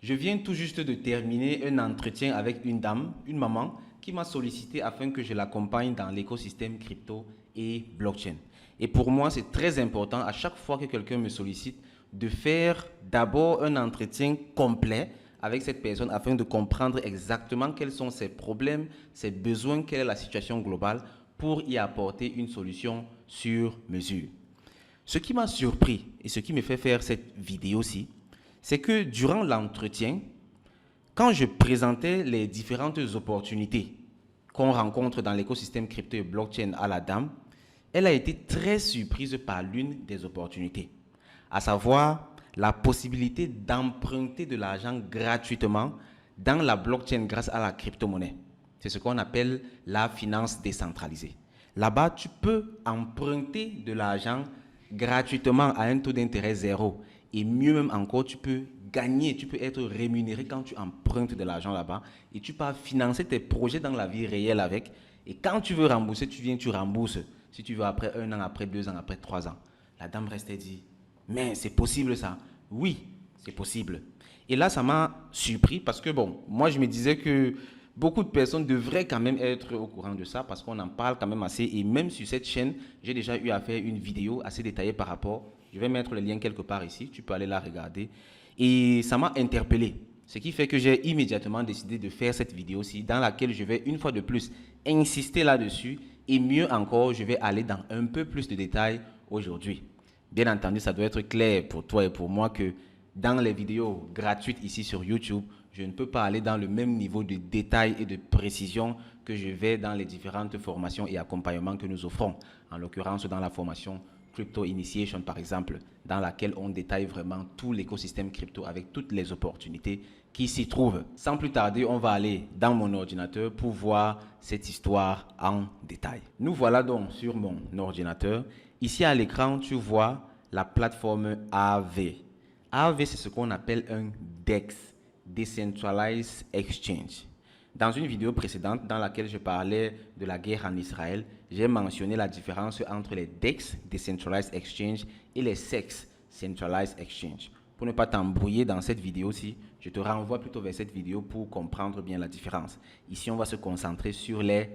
Je viens tout juste de terminer un entretien avec une dame, une maman, qui m'a sollicité afin que je l'accompagne dans l'écosystème crypto et blockchain. Et pour moi, c'est très important à chaque fois que quelqu'un me sollicite de faire d'abord un entretien complet avec cette personne afin de comprendre exactement quels sont ses problèmes, ses besoins, quelle est la situation globale pour y apporter une solution sur mesure. Ce qui m'a surpris et ce qui me fait faire cette vidéo-ci, c'est que durant l'entretien, quand je présentais les différentes opportunités qu'on rencontre dans l'écosystème crypto et blockchain à la dame, elle a été très surprise par l'une des opportunités, à savoir la possibilité d'emprunter de l'argent gratuitement dans la blockchain grâce à la crypto-monnaie. C'est ce qu'on appelle la finance décentralisée. Là-bas, tu peux emprunter de l'argent gratuitement à un taux d'intérêt zéro. Et mieux même encore, tu peux gagner, tu peux être rémunéré quand tu empruntes de l'argent là-bas et tu peux financer tes projets dans la vie réelle avec. Et quand tu veux rembourser, tu viens, tu rembourses. Si tu veux après 1 an, après 2 ans, après 3 ans. La dame restait dit, mais c'est possible ça? Oui, c'est possible. Et là, ça m'a surpris parce que bon, moi je me disais que beaucoup de personnes devraient quand même être au courant de ça parce qu'on en parle quand même assez. Et même sur cette chaîne, j'ai déjà eu à faire une vidéo assez détaillée par rapport. Je vais mettre le lien quelque part ici, tu peux aller la regarder. Et ça m'a interpellé. Ce qui fait que j'ai immédiatement décidé de faire cette vidéo-ci dans laquelle je vais une fois de plus insister là-dessus. Et mieux encore, je vais aller dans un peu plus de détails aujourd'hui. Bien entendu, ça doit être clair pour toi et pour moi que dans les vidéos gratuites ici sur YouTube, je ne peux pas aller dans le même niveau de détail et de précision que je vais dans les différentes formations et accompagnements que nous offrons. En l'occurrence, dans la formation Crypto Initiation, par exemple, dans laquelle on détaille vraiment tout l'écosystème crypto avec toutes les opportunités qui s'y trouvent. Sans plus tarder, on va aller dans mon ordinateur pour voir cette histoire en détail. Nous voilà donc sur mon ordinateur. Ici à l'écran, tu vois la plateforme AAV. AAV, c'est ce qu'on appelle un DEX, Decentralized Exchange. Dans une vidéo précédente dans laquelle je parlais de la guerre en Israël, j'ai mentionné la différence entre les DEX, Decentralized Exchange, et les SEX, Centralized Exchange. Pour ne pas t'embrouiller dans cette vidéo-ci, je te renvoie plutôt vers cette vidéo pour comprendre bien la différence. Ici, on va se concentrer sur les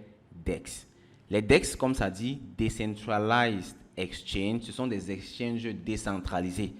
DEX. Les DEX, comme ça dit, Decentralized Exchange, ce sont des exchanges décentralisés.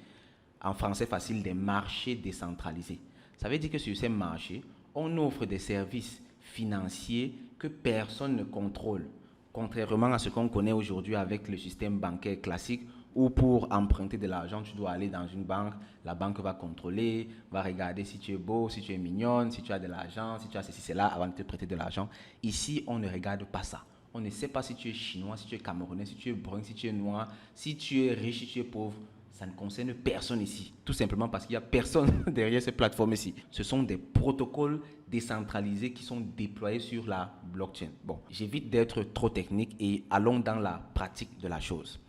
En français facile, des marchés décentralisés. Ça veut dire que sur ces marchés, on offre des services financiers que personne ne contrôle, contrairement à ce qu'on connaît aujourd'hui avec le système bancaire classique où pour emprunter de l'argent, tu dois aller dans une banque, la banque va contrôler, va regarder si tu es beau, si tu es mignonne, si tu as de l'argent, si tu as ceci, cela avant de te prêter de l'argent. Ici, on ne regarde pas ça. On ne sait pas si tu es chinois, si tu es camerounais, si tu es brun, si tu es noir, si tu es riche, si tu es pauvre. Ça ne concerne personne ici, tout simplement parce qu'il n'y a personne derrière ces plateformes ici. Ce sont des protocoles décentralisés qui sont déployés sur la blockchain. Bon, j'évite d'être trop technique et allons dans la pratique de la chose.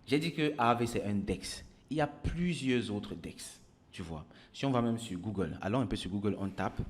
J'ai dit que AAV c'est un DEX. Il y a plusieurs autres DEX, tu vois. Si on va même sur Google, allons un peu sur Google, on tape,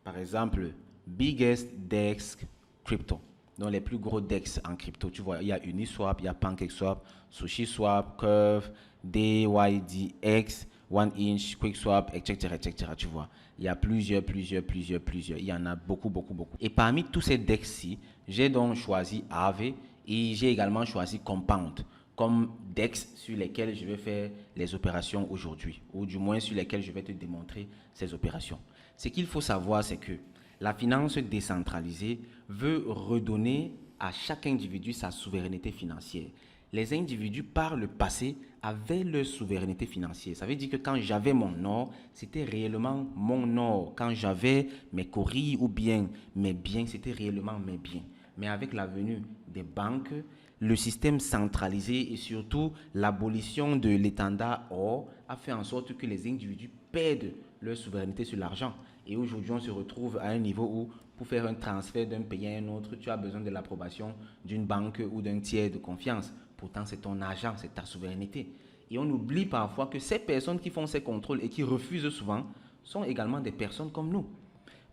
par exemple, Biggest DEX Crypto. Donc les plus gros DEX en crypto, tu vois, il y a Uniswap, il y a PancakeSwap, SushiSwap, Curve, DYDX, OneInch, QuickSwap, etc., etc., tu vois. Il y a plusieurs. Il y en a beaucoup. Et parmi tous ces DEX-ci, j'ai donc choisi AAV et j'ai également choisi Compound comme DEX sur lesquels je vais faire les opérations aujourd'hui, ou du moins sur lesquels je vais te démontrer ces opérations. Ce qu'il faut savoir, c'est que la finance décentralisée veut redonner à chaque individu sa souveraineté financière. Les individus, par le passé, avaient leur souveraineté financière. Ça veut dire que quand j'avais mon or, c'était réellement mon or. Quand j'avais mes courriers ou bien mes biens, c'était réellement mes biens. Mais avec la venue des banques, le système centralisé et surtout l'abolition de l'étendard or a fait en sorte que les individus perdent leur souveraineté sur l'argent. Et aujourd'hui, on se retrouve à un niveau où, pour faire un transfert d'un pays à un autre, tu as besoin de l'approbation d'une banque ou d'un tiers de confiance. Pourtant, c'est ton argent, c'est ta souveraineté. Et on oublie parfois que ces personnes qui font ces contrôles et qui refusent souvent sont également des personnes comme nous.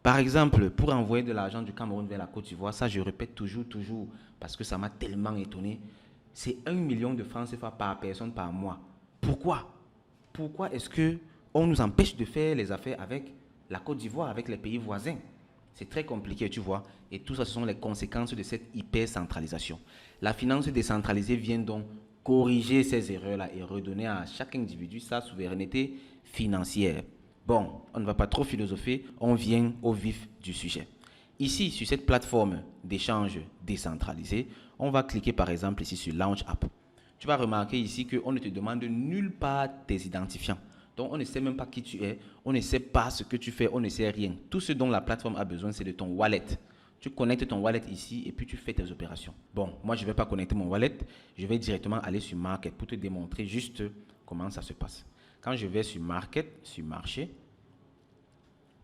Par exemple, pour envoyer de l'argent du Cameroun vers la Côte d'Ivoire, ça je répète toujours, parce que ça m'a tellement étonné, c'est 1 million de francs CFA par personne par mois. Pourquoi? Pourquoi est-ce que on nous empêche de faire les affaires avec la Côte d'Ivoire, avec les pays voisins. C'est très compliqué, tu vois. Et tout ça, ce sont les conséquences de cette hyper-centralisation. La finance décentralisée vient donc corriger ces erreurs-là et redonner à chaque individu sa souveraineté financière. Bon, on ne va pas trop philosopher, on vient au vif du sujet. Ici, sur cette plateforme d'échange décentralisée, on va cliquer par exemple ici sur Launch App. Tu vas remarquer ici qu'on ne te demande nulle part tes identifiants. Donc, on ne sait même pas qui tu es, on ne sait pas ce que tu fais, on ne sait rien. Tout ce dont la plateforme a besoin, c'est de ton wallet. Tu connectes ton wallet ici et puis tu fais tes opérations. Bon, moi, je ne vais pas connecter mon wallet. Je vais directement aller sur Market pour te démontrer juste comment ça se passe. Quand je vais sur Market, sur Marché,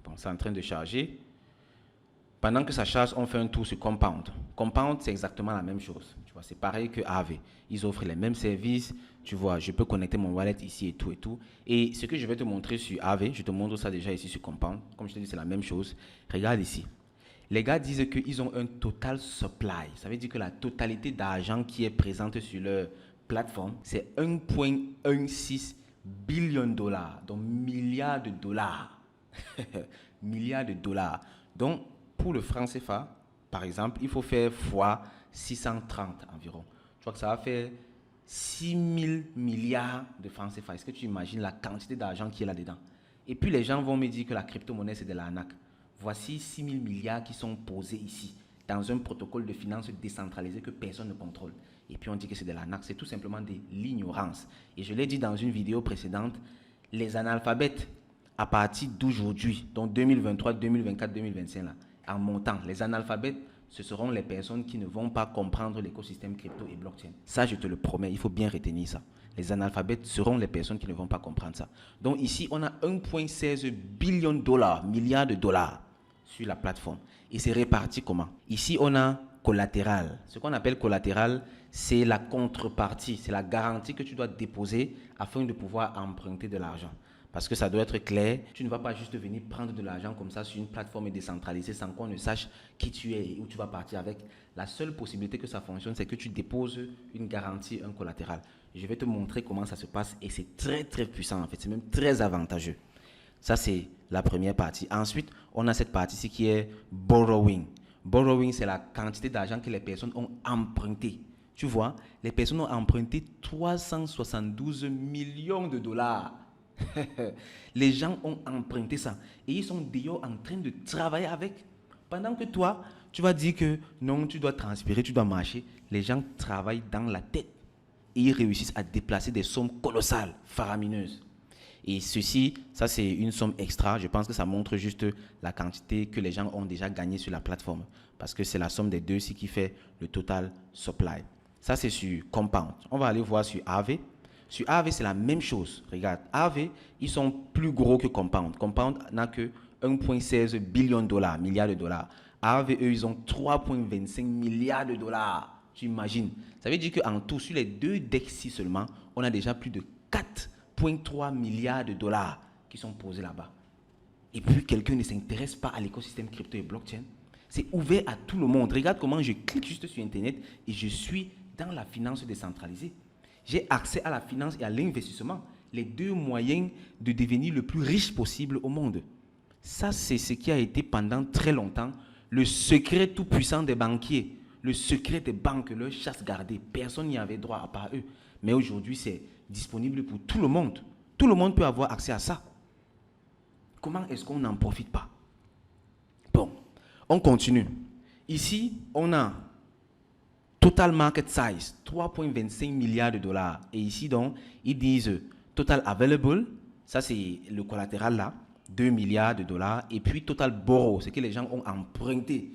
bon, c'est en train de charger. Pendant que ça charge, on fait un tour sur Compound. Compound, c'est exactement la même chose. Tu vois, c'est pareil que Aave. Ils offrent les mêmes services. Tu vois, je peux connecter mon wallet ici et tout et tout. Et ce que je vais te montrer sur Aave, je te montre ça déjà ici sur Compound. Comme je te dis, c'est la même chose. Regarde ici. Les gars disent qu'ils ont un total supply. Ça veut dire que la totalité d'argent qui est présente sur leur plateforme, c'est 1,16 billion de dollars. Donc, milliards de dollars. Milliards de dollars. Donc, pour le franc CFA, par exemple, il faut faire fois 630 environ. Je crois que ça va faire 6 000 milliards de francs CFA. Est-ce que tu imagines la quantité d'argent qui est là-dedans? Et puis les gens vont me dire que la crypto-monnaie, c'est de l'arnaque. Voici 6 000 milliards qui sont posés ici, dans un protocole de finance décentralisé que personne ne contrôle. Et puis on dit que c'est de l'arnaque. C'est tout simplement de l'ignorance. Et je l'ai dit dans une vidéo précédente, les analphabètes, à partir d'aujourd'hui, donc 2023, 2024, 2025, là, en montant, les analphabètes, ce seront les personnes qui ne vont pas comprendre l'écosystème crypto et blockchain. Ça, je te le promets, il faut bien retenir ça. Les analphabètes seront les personnes qui ne vont pas comprendre ça. Donc ici, on a 1,16 billion de dollars, milliards de dollars sur la plateforme. Et c'est réparti comment? Ici, on a collatéral. Ce qu'on appelle collatéral, c'est la contrepartie, c'est la garantie que tu dois déposer afin de pouvoir emprunter de l'argent. Parce que ça doit être clair, tu ne vas pas juste venir prendre de l'argent comme ça sur une plateforme décentralisée sans qu'on ne sache qui tu es et où tu vas partir avec. La seule possibilité que ça fonctionne, c'est que tu déposes une garantie, un collatéral. Je vais te montrer comment ça se passe et c'est très très puissant en fait, c'est même très avantageux. Ça c'est la première partie. Ensuite, on a cette partie-ci qui est borrowing. Borrowing, c'est la quantité d'argent que les personnes ont emprunté. Tu vois, les personnes ont emprunté 372 millions de dollars. Les gens ont emprunté ça et ils sont d'ailleurs en train de travailler avec. Pendant que toi, tu vas dire que non, tu dois transpirer, tu dois marcher. Les gens travaillent dans la tête et ils réussissent à déplacer des sommes colossales, faramineuses. Et ceci, ça c'est une somme extra. Je pense que ça montre juste la quantité que les gens ont déjà gagné sur la plateforme. Parce que c'est la somme des deux ici qui fait le total supply. Ça c'est sur Compound. On va aller voir sur Aave. Sur Aave, c'est la même chose. Regarde, Aave, ils sont plus gros que Compound. Compound n'a que 1,16 billion de dollars, milliards de dollars. Aave, eux, ils ont 3,25 milliards de dollars. Tu imagines? Ça veut dire qu'en tout, sur les deux DEX seulement, on a déjà plus de 4,3 milliards de dollars qui sont posés là-bas. Et puis, quelqu'un ne s'intéresse pas à l'écosystème crypto et blockchain. C'est ouvert à tout le monde. Regarde comment je clique juste sur Internet et je suis dans la finance décentralisée. J'ai accès à la finance et à l'investissement, les deux moyens de devenir le plus riche possible au monde. Ça, c'est ce qui a été pendant très longtemps le secret tout puissant des banquiers, le secret des banques, leur chasse gardée. Personne n'y avait droit à part eux. Mais aujourd'hui, c'est disponible pour tout le monde. Tout le monde peut avoir accès à ça. Comment est-ce qu'on n'en profite pas? Bon, on continue. Ici, on a Total market size, 3,25 milliards de dollars. Et ici, donc, ils disent total available, ça c'est le collatéral là, 2 milliards de dollars. Et puis total borrow, c'est que les gens ont emprunté.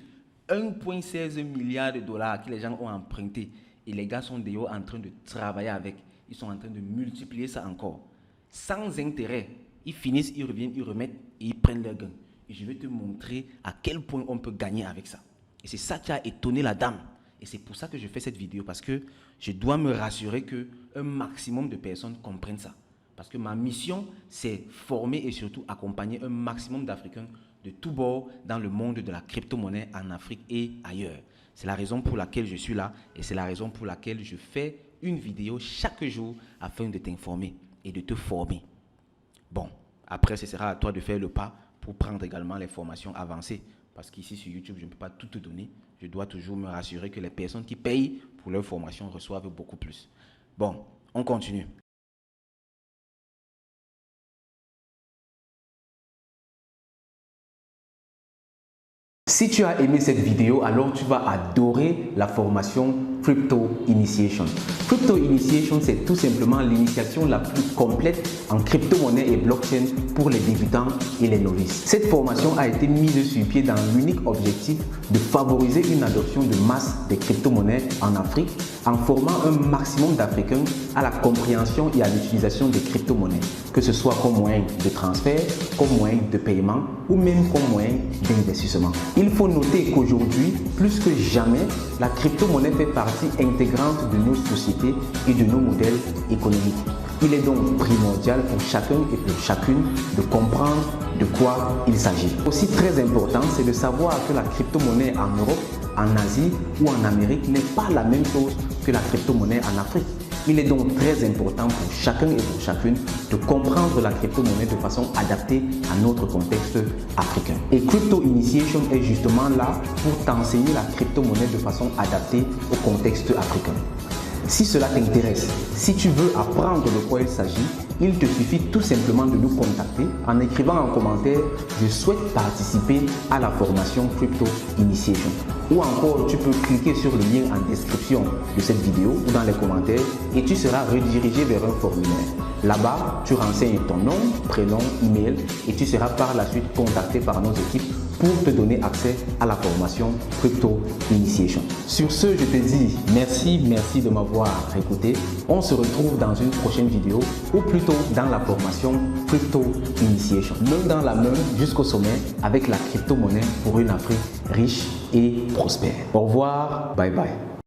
1,16 milliards de dollars que les gens ont emprunté. Et les gars sont d'ailleurs en train de travailler avec. Ils sont en train de multiplier ça encore. Sans intérêt. Ils finissent, ils reviennent, ils remettent et ils prennent leur gain. Et je vais te montrer à quel point on peut gagner avec ça. Et c'est ça qui a étonné la dame. Et c'est pour ça que je fais cette vidéo, parce que je dois me rassurer qu'un maximum de personnes comprennent ça. Parce que ma mission, c'est former et surtout accompagner un maximum d'Africains de tous bords dans le monde de la crypto-monnaie en Afrique et ailleurs. C'est la raison pour laquelle je suis là et c'est la raison pour laquelle je fais une vidéo chaque jour afin de t'informer et de te former. Bon, Après, ce sera à toi de faire le pas pour prendre également les formations avancées. Parce qu'ici sur YouTube, je ne peux pas tout te donner. Je dois toujours me rassurer que les personnes qui payent pour leur formation reçoivent beaucoup plus. Bon, on continue. Si tu as aimé cette vidéo, alors tu vas adorer la formation Crypto Initiation. Crypto Initiation, c'est tout simplement l'initiation la plus complète en crypto-monnaie et blockchain pour les débutants et les novices. Cette formation a été mise sur pied dans l'unique objectif de favoriser une adoption de masse des crypto-monnaies en Afrique en formant un maximum d'Africains à la compréhension et à l'utilisation des crypto-monnaies, que ce soit comme moyen de transfert, comme moyen de paiement ou même comme moyen d'investissement. Il faut noter qu'aujourd'hui, plus que jamais, la crypto-monnaie fait partie intégrante de nos sociétés et de nos modèles économiques. Il est donc primordial pour chacun et pour chacune de comprendre de quoi il s'agit. Aussi très important, c'est de savoir que la crypto-monnaie en Europe, en Asie ou en Amérique n'est pas la même chose que la crypto-monnaie en Afrique. Il est donc très important pour chacun et pour chacune de comprendre la crypto-monnaie de façon adaptée à notre contexte africain. Et Crypto Initiation est justement là pour t'enseigner la crypto-monnaie de façon adaptée au contexte africain. Si cela t'intéresse, si tu veux apprendre de quoi il s'agit, il te suffit tout simplement de nous contacter en écrivant en commentaire « Je souhaite participer à la formation Crypto Initiation ». Ou encore, tu peux cliquer sur le lien en description de cette vidéo ou dans les commentaires et tu seras redirigé vers un formulaire. Là-bas, tu renseignes ton nom, prénom, email et tu seras par la suite contacté par nos équipes pour te donner accès à la formation Crypto Initiation. Sur ce, je te dis merci de m'avoir écouté. On se retrouve dans une prochaine vidéo ou plutôt dans la formation Crypto Initiation. Main dans la main jusqu'au sommet avec la crypto-monnaie pour une Afrique riche et prospère. Au revoir, bye bye.